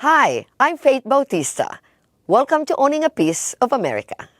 Hi, I'm Faith Bautista. Welcome to Owning a Piece of America.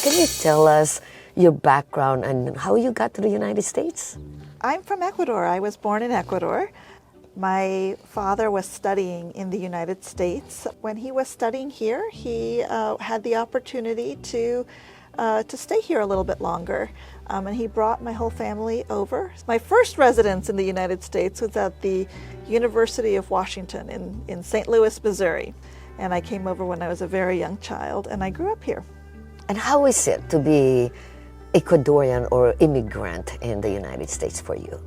Can you tell us your background and how you got to the United States? I'm from Ecuador. I was born in Ecuador. My father was studying in the United States. When he was studying here, he had the opportunity to stay here a little bit longer. And he brought my whole family over. My first residence in the United States was at the University of Washington in St. Louis, Missouri. And I came over when I was a very young child, and I grew up here. And how is it to be Ecuadorian or immigrant in the United States for you?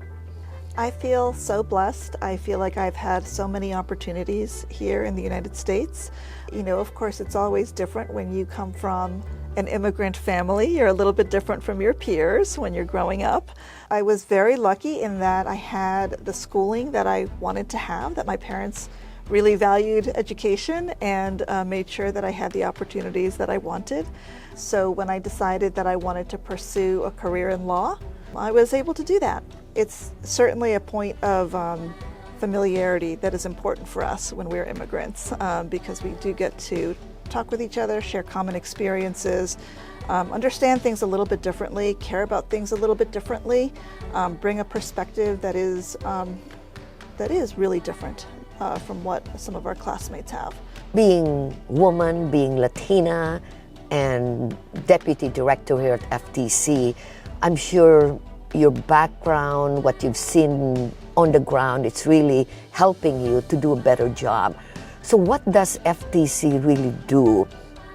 I feel so blessed. I feel like I've had so many opportunities here in the United States. You know, of course, it's always different when you come from an immigrant family. You're a little bit different from your peers when you're growing up. I was very lucky in that I had the schooling that I wanted to have, that my parents really valued education and made sure that I had the opportunities that I wanted. So when I decided that I wanted to pursue a career in law, I was able to do that. It's certainly a point of familiarity that is important for us when we're immigrants because we do get to talk with each other, share common experiences, understand things a little bit differently, care about things a little bit differently, bring a perspective that is really different from what some of our classmates have. Being woman, being Latina, and deputy director here at FTC, I'm sure your background, what you've seen on the ground, it's really helping you to do a better job. So what does FTC really do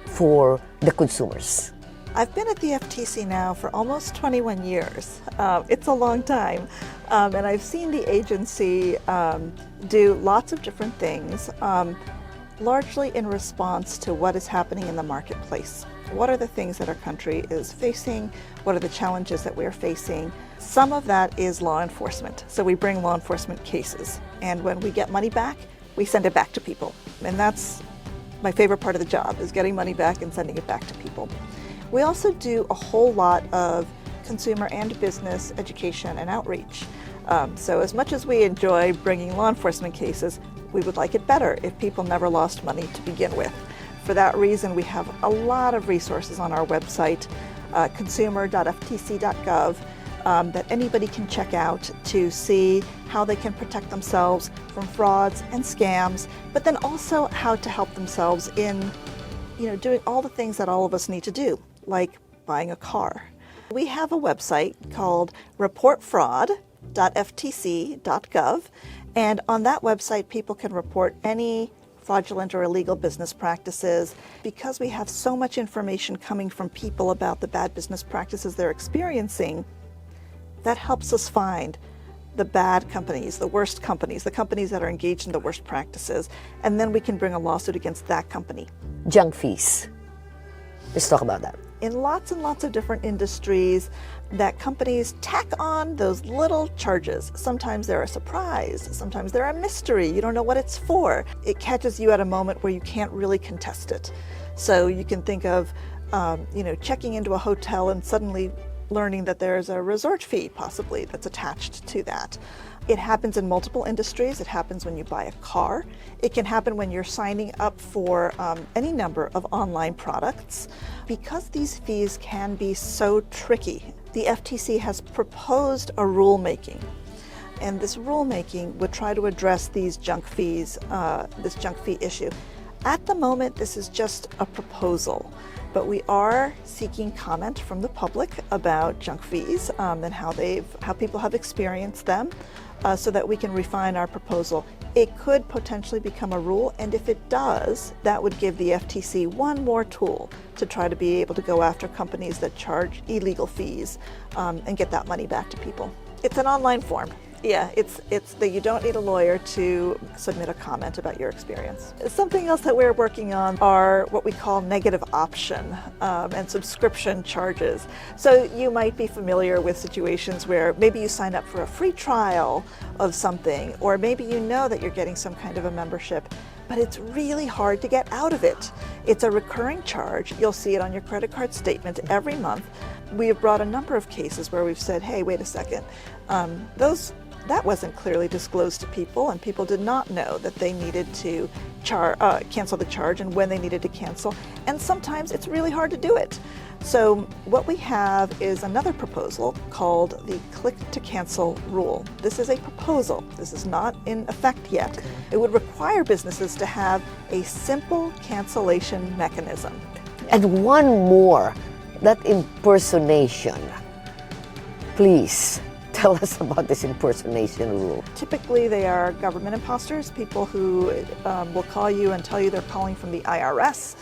for the consumers? I've been at the FTC now for almost 21 years. It's a long time. And I've seen the agency do lots of different things, largely in response to what is happening in the marketplace. What are the things that our country is facing? What are the challenges that we're facing? Some of that is law enforcement. So we bring law enforcement cases. And when we get money back, we send it back to people. And that's my favorite part of the job, is getting money back and sending it back to people. We also do a whole lot of consumer and business education and outreach. So as much as we enjoy bringing law enforcement cases, we would like it better if people never lost money to begin with. For that reason, we have a lot of resources on our website, consumer.ftc.gov, that anybody can check out to see how they can protect themselves from frauds and scams, but then also how to help themselves in doing all the things that all of us need to do, like buying a car. We have a website called reportfraud.ftc.gov, and on that website people can report any fraudulent or illegal business practices. Because we have so much information coming from people about the bad business practices they're experiencing, that helps us find the bad companies, the worst companies, the companies that are engaged in the worst practices, and then we can bring a lawsuit against that company. Junk fees. Let's talk about that. In lots and lots of different industries, that companies tack on those little charges. Sometimes they're a surprise, sometimes they're a mystery. You don't know what it's for. It catches you at a moment where you can't really contest it. So you can think of, checking into a hotel and suddenly learning that there's a resort fee possibly that's attached to that. It happens in multiple industries. It happens when you buy a car. It can happen when you're signing up for any number of online products. Because these fees can be so tricky, the FTC has proposed a rulemaking. And this rulemaking would try to address these junk fees, this junk fee issue. At the moment, this is just a proposal, but we are seeking comment from the public about junk fees and how people have experienced them, so that we can refine our proposal it could potentially become a rule, and if it does, that would give the FTC one more tool to try to be able to go after companies that charge illegal fees and get that money back to people. It's an online form. Yeah, it's that you don't need a lawyer to submit a comment about your experience. Something else that we're working on are what we call negative option and subscription charges. So you might be familiar with situations where maybe you sign up for a free trial of something, or maybe you know that you're getting some kind of a membership, but it's really hard to get out of it. It's a recurring charge. You'll see it on your credit card statement every month. We have brought a number of cases where we've said, hey, wait a second, that wasn't clearly disclosed to people, and people did not know that they needed to cancel the charge and when they needed to cancel, and sometimes it's really hard to do it. So what we have is another proposal called the click to cancel rule. This is a proposal. This is not in effect yet. It would require businesses to have a simple cancellation mechanism. And one more, that impersonation. Please tell us about this impersonation rule. Typically, they are government imposters, people who will call you and tell you they're calling from the IRS.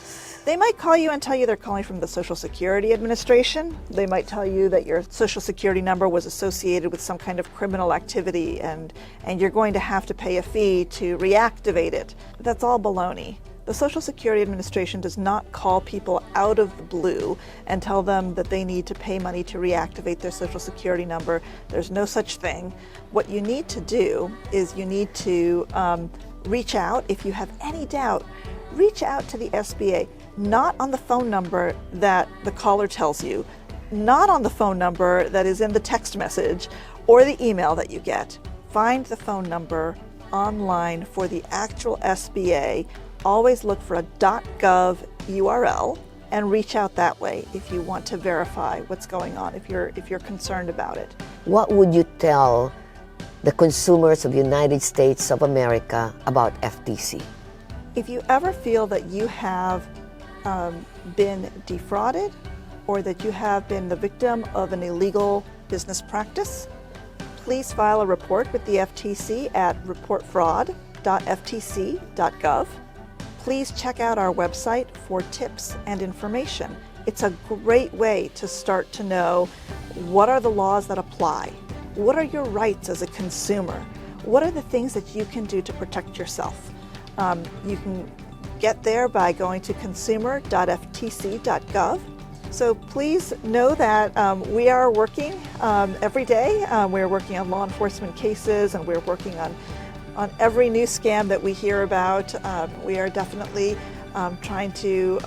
They might call you and tell you they're calling from the Social Security Administration. They might tell you that your Social Security number was associated with some kind of criminal activity and you're going to have to pay a fee to reactivate it. That's all baloney. The Social Security Administration does not call people out of the blue and tell them that they need to pay money to reactivate their Social Security number. There's no such thing. What you need to do is you need to reach out. If you have any doubt, reach out to the SBA, not on the phone number that the caller tells you, not on the phone number that is in the text message or the email that you get. Find the phone number online for the actual SBA. Always look for a .gov URL and reach out that way if you want to verify what's going on, if you're concerned about it. What would you tell the consumers of the United States of America about FTC? If you ever feel that you have been defrauded or that you have been the victim of an illegal business practice, please file a report with the FTC at reportfraud.ftc.gov. Please check out our website for tips and information. It's a great way to start to know what are the laws that apply, what are your rights as a consumer, what are the things that you can do to protect yourself. You can get there by going to consumer.ftc.gov. So please know that we are working every day. We're working on law enforcement cases, and we're working on every new scam that we hear about. We are definitely trying to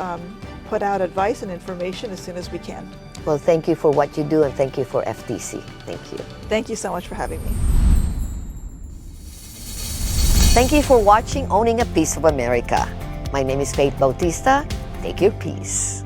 put out advice and information as soon as we can. Well, thank you for what you do, and thank you for FTC. Thank you. Thank you so much for having me. Thank you for watching Owning a Piece of America. My name is Bautista. Take your piece.